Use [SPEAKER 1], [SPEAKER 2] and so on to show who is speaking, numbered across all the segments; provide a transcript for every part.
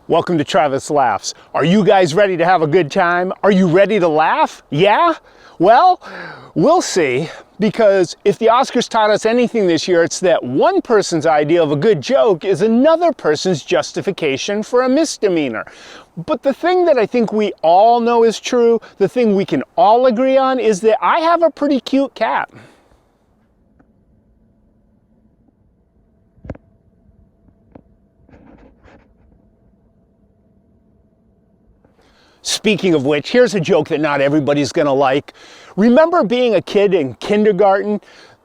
[SPEAKER 1] Welcome to Travis Laughs. Are you guys ready to have a good time? Are you ready to laugh? Yeah? Well, we'll see, because if the Oscars taught us anything this year, it's that one person's idea of a good joke is another person's justification for a misdemeanor. But the thing that I think we all know is true, the thing we can all agree on, is that I have a pretty cute cat. Speaking of which, here's a joke that not everybody's gonna like. Remember being a kid in kindergarten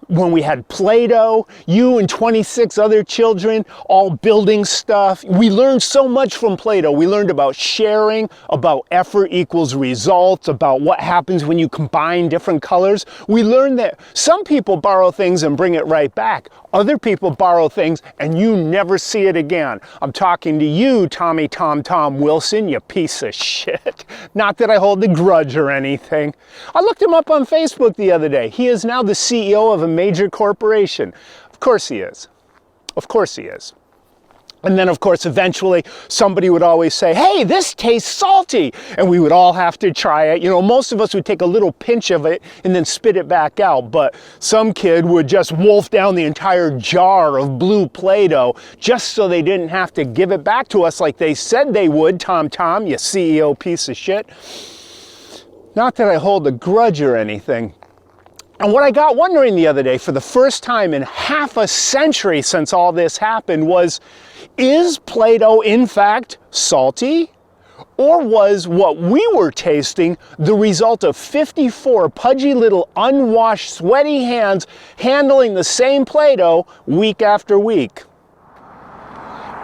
[SPEAKER 1] when we had Play-Doh, you and 26 other children all building stuff? We learned so much from Play-Doh. We learned about sharing, about effort equals results, about what happens when you combine different colors. We learned that some people borrow things and bring it right back. Other people borrow things and you never see it again. I'm talking to you, Tommy Tom Wilson, you piece of shit. Not that I hold a grudge or anything. I looked him up on Facebook the other day. He is now the CEO of a major corporation. Of course he is. Of course he is. And then, of course, eventually somebody would always say, hey, this tastes salty. And we would all have to try it. You know, most of us would take a little pinch of it and then spit it back out. But some kid would just wolf down the entire jar of blue Play-Doh just so they didn't have to give it back to us like they said they would, Tom, you CEO piece of shit. Not that I hold a grudge or anything. And what I got wondering the other day, for the first time in half a century since all this happened, was, is Play-Doh in fact salty? Or was what we were tasting the result of 54 pudgy little unwashed, sweaty hands handling the same Play-Doh week after week?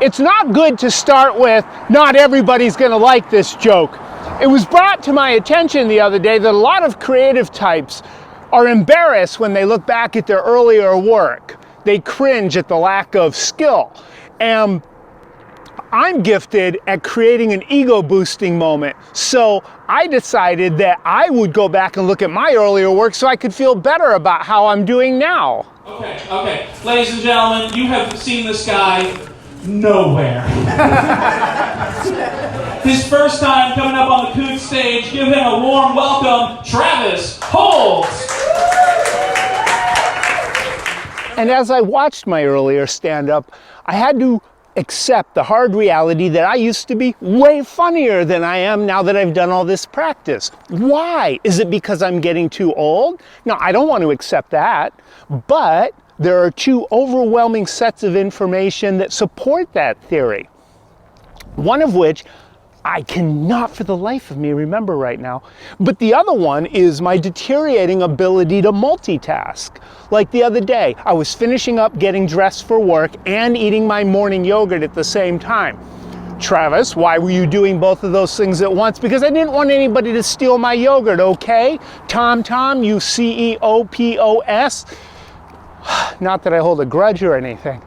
[SPEAKER 1] It's not good to start with, not everybody's gonna like this joke. It was brought to my attention the other day that a lot of creative types are embarrassed when they look back at their earlier work. They cringe at the lack of skill. And I'm gifted at creating an ego-boosting moment. So I decided that I would go back and look at my earlier work so I could feel better about how I'm doing now.
[SPEAKER 2] Okay. Ladies and gentlemen, you have seen this guy nowhere. His first time coming up on the Coot stage. Give him a warm welcome, Travis Holtz.
[SPEAKER 1] And as I watched my earlier stand-up, I had to accept the hard reality that I used to be way funnier than I am now that I've done all this practice. Why? Is it because I'm getting too old? No, I don't want to accept that. But there are two overwhelming sets of information that support that theory. One of which I cannot for the life of me remember right now. But the other one is my deteriorating ability to multitask. Like the other day, I was finishing up getting dressed for work and eating my morning yogurt at the same time. Travis, why were you doing both of those things at once? Because I didn't want anybody to steal my yogurt, okay? Tom, you CEOPOS. Not that I hold a grudge or anything.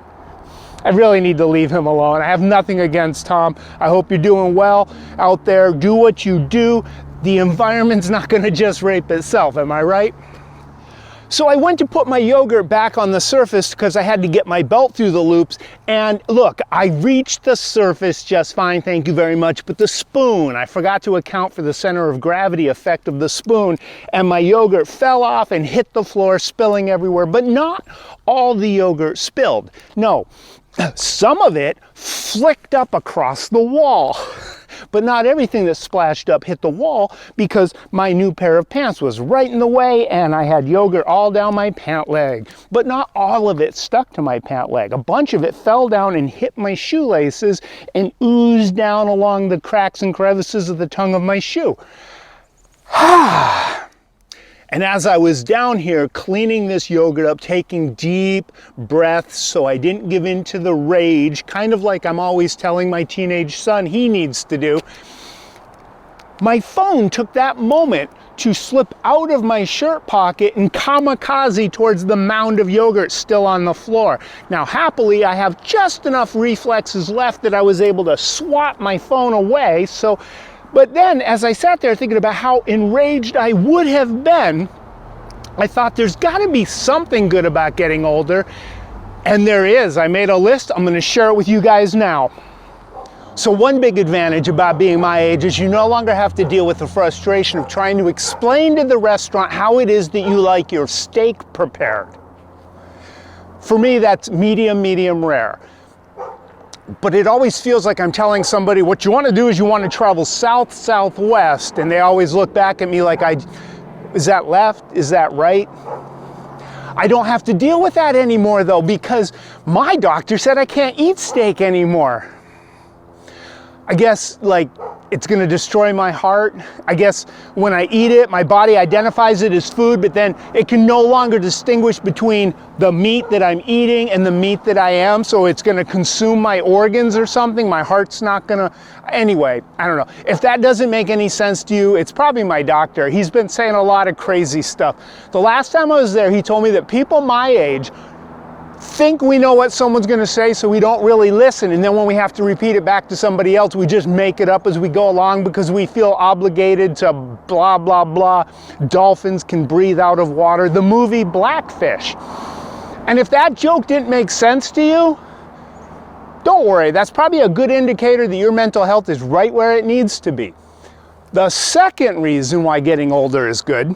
[SPEAKER 1] I really need to leave him alone. I have nothing against Tom. I hope you're doing well out there. Do what you do. The environment's not gonna just rape itself, am I right? So I went to put my yogurt back on the surface because I had to get my belt through the loops. And look, I reached the surface just fine, thank you very much. But the spoon, I forgot to account for the center of gravity effect of the spoon. And my yogurt fell off and hit the floor, spilling everywhere. But not all the yogurt spilled. No. Some of it flicked up across the wall, but not everything that splashed up hit the wall because my new pair of pants was right in the way and I had yogurt all down my pant leg. But not all of it stuck to my pant leg. A bunch of it fell down and hit my shoelaces and oozed down along the cracks and crevices of the tongue of my shoe. And as I was down here cleaning this yogurt up, taking deep breaths so I didn't give in to the rage, kind of like I'm always telling my teenage son he needs to do, my phone took that moment to slip out of my shirt pocket and kamikaze towards the mound of yogurt still on the floor. Now, happily, I have just enough reflexes left that I was able to swat my phone away, but then, as I sat there thinking about how enraged I would have been, I thought there's got to be something good about getting older. And there is. I made a list. I'm going to share it with you guys now. So one big advantage about being my age is you no longer have to deal with the frustration of trying to explain to the restaurant how it is that you like your steak prepared. For me, that's medium, medium rare. But it always feels like I'm telling somebody, what you want to do is you want to travel south, southwest, and they always look back at me like, is that left? Is that right? I don't have to deal with that anymore though, because my doctor said I can't eat steak anymore. I guess like it's gonna destroy my heart. I guess when I eat it, my body identifies it as food, but then it can no longer distinguish between the meat that I'm eating and the meat that I am, so it's gonna consume my organs or something. My heart's not gonna, anyway, I don't know. If that doesn't make any sense to you, it's probably my doctor. He's been saying a lot of crazy stuff. The last time I was there, he told me that people my age think we know what someone's going to say, so we don't really listen, and then when we have to repeat it back to somebody else, we just make it up as we go along because we feel obligated to blah blah blah. Dolphins can breathe out of water, the movie Blackfish. And if that joke didn't make sense to you, don't worry, that's probably a good indicator that your mental health is right where it needs to be. The second reason why getting older is good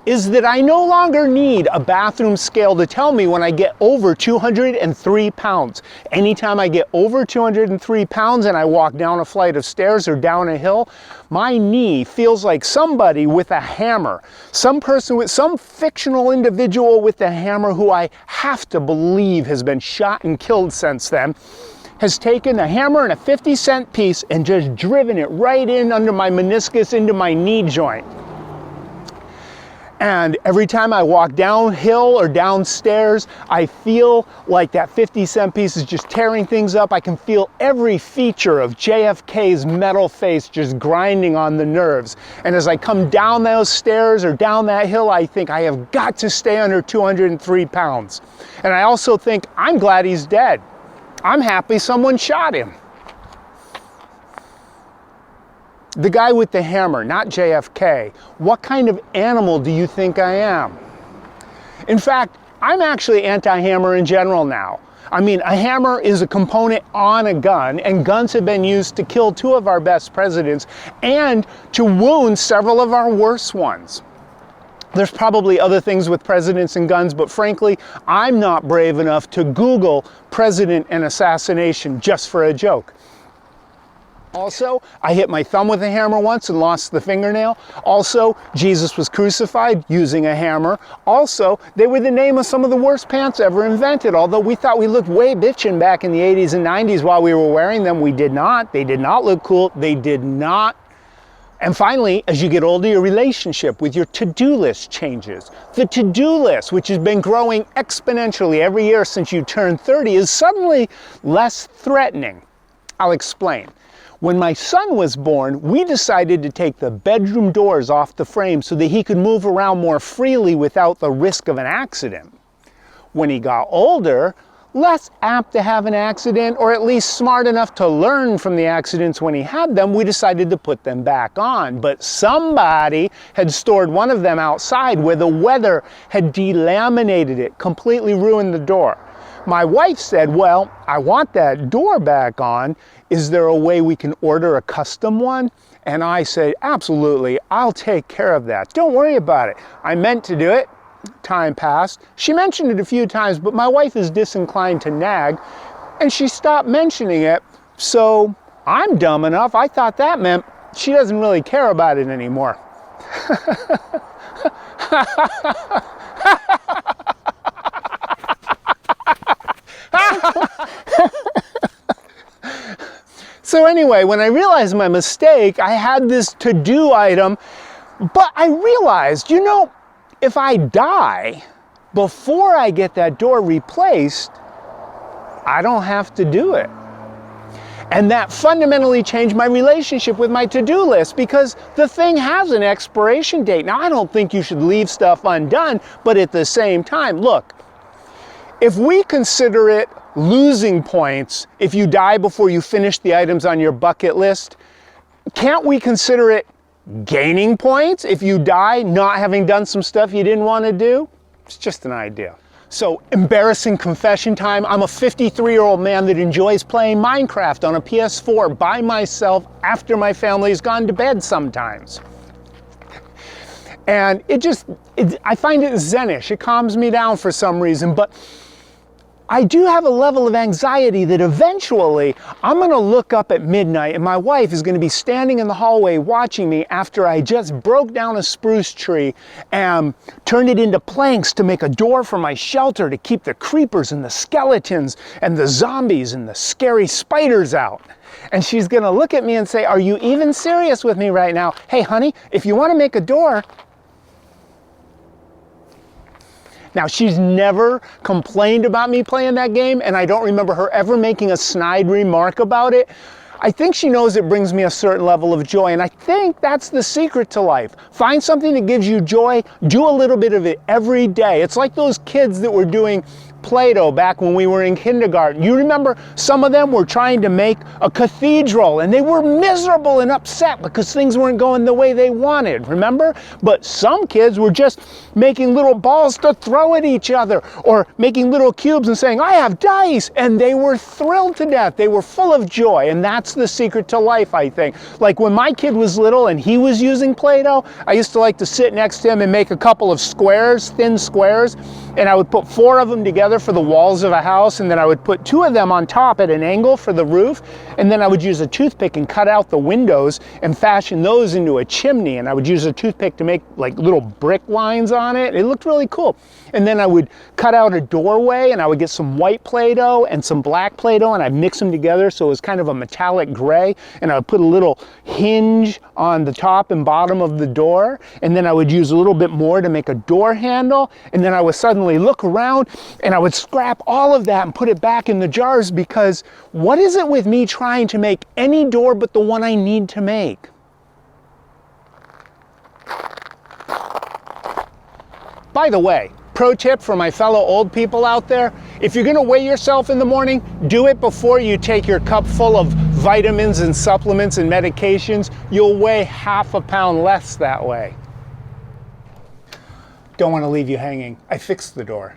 [SPEAKER 1] is that I no longer need a bathroom scale to tell me when I get over 203 pounds. Anytime I get over 203 pounds and I walk down a flight of stairs or down a hill, my knee feels like somebody with a hammer. Some person with some fictional individual with a hammer who I have to believe has been shot and killed since then, has taken a hammer and a 50-cent piece and just driven it right in under my meniscus into my knee joint. And every time I walk downhill or downstairs, I feel like that 50-cent piece is just tearing things up. I can feel every feature of JFK's metal face just grinding on the nerves. And as I come down those stairs or down that hill, I think I have got to stay under 203 pounds. And I also think I'm glad he's dead. I'm happy someone shot him. The guy with the hammer, not JFK. What kind of animal do you think I am? In fact, I'm actually anti-hammer in general now. I mean, a hammer is a component on a gun, and guns have been used to kill 2 of our best presidents and to wound several of our worst ones. There's probably other things with presidents and guns, but frankly, I'm not brave enough to Google president and assassination just for a joke. Also, I hit my thumb with a hammer once and lost the fingernail. Also, Jesus was crucified using a hammer. Also, they were the name of some of the worst pants ever invented. Although we thought we looked way bitchin' back in the 80s and 90s while we were wearing them, we did not. They did not look cool. They did not. And finally, as you get older, your relationship with your to-do list changes. The to-do list, which has been growing exponentially every year since you turned 30, is suddenly less threatening. I'll explain. When my son was born, we decided to take the bedroom doors off the frame so that he could move around more freely without the risk of an accident. When he got older, less apt to have an accident, or at least smart enough to learn from the accidents when he had them, we decided to put them back on. But somebody had stored one of them outside where the weather had delaminated it, completely ruined the door. My wife said, well, I want that door back on. Is there a way we can order a custom one? And I said, absolutely, I'll take care of that. Don't worry about it. I meant to do it. Time passed. She mentioned it a few times, but my wife is disinclined to nag, and she stopped mentioning it. So I'm dumb enough. I thought that meant she doesn't really care about it anymore. So anyway, when I realized my mistake, I had this to-do item, but I realized, you know, if I die before I get that door replaced, I don't have to do it. And that fundamentally changed my relationship with my to-do list because the thing has an expiration date. Now, I don't think you should leave stuff undone, but at the same time, look, if we consider it losing points if you die before you finish the items on your bucket list, can't we consider it gaining points if you die not having done some stuff you didn't want to do? It's just an idea. So, embarrassing confession time. I'm a 53-year-old man that enjoys playing Minecraft on a PS4 by myself after my family's gone to bed sometimes. And I find it zenish. It calms me down for some reason, but I do have a level of anxiety that eventually I'm gonna look up at midnight and my wife is gonna be standing in the hallway watching me after I just broke down a spruce tree and turned it into planks to make a door for my shelter to keep the creepers and the skeletons and the zombies and the scary spiders out. And she's gonna look at me and say, "Are you even serious with me right now? Hey honey, if you wanna make a door..." Now, she's never complained about me playing that game, and I don't remember her ever making a snide remark about it. I think she knows it brings me a certain level of joy, and I think that's the secret to life. Find something that gives you joy, do a little bit of it every day. It's like those kids that were doing Play-Doh back when we were in kindergarten. You remember some of them were trying to make a cathedral and they were miserable and upset because things weren't going the way they wanted, remember? But some kids were just making little balls to throw at each other or making little cubes and saying, "I have dice," and they were thrilled to death. They were full of joy, and that's the secret to life, I think. Like when my kid was little and he was using Play-Doh, I used to like to sit next to him and make a couple of squares, thin squares, and I would put 4 of them together for the walls of a house, and then I would put 2 of them on top at an angle for the roof, and then I would use a toothpick and cut out the windows and fashion those into a chimney, and I would use a toothpick to make like little brick lines on it. It looked really cool. And then I would cut out a doorway and I would get some white Play-Doh and some black Play-Doh and I'd mix them together so it was kind of a metallic gray, and I would put a little hinge on the top and bottom of the door, and then I would use a little bit more to make a door handle, and then I would suddenly look around and I would scrap all of that and put it back in the jars, because what is it with me trying to make any door but the one I need to make? By the way, pro tip for my fellow old people out there, if you're gonna weigh yourself in the morning, do it before you take your cup full of vitamins and supplements and medications. You'll weigh half a pound less that way. Don't want to leave you hanging. I fixed the door.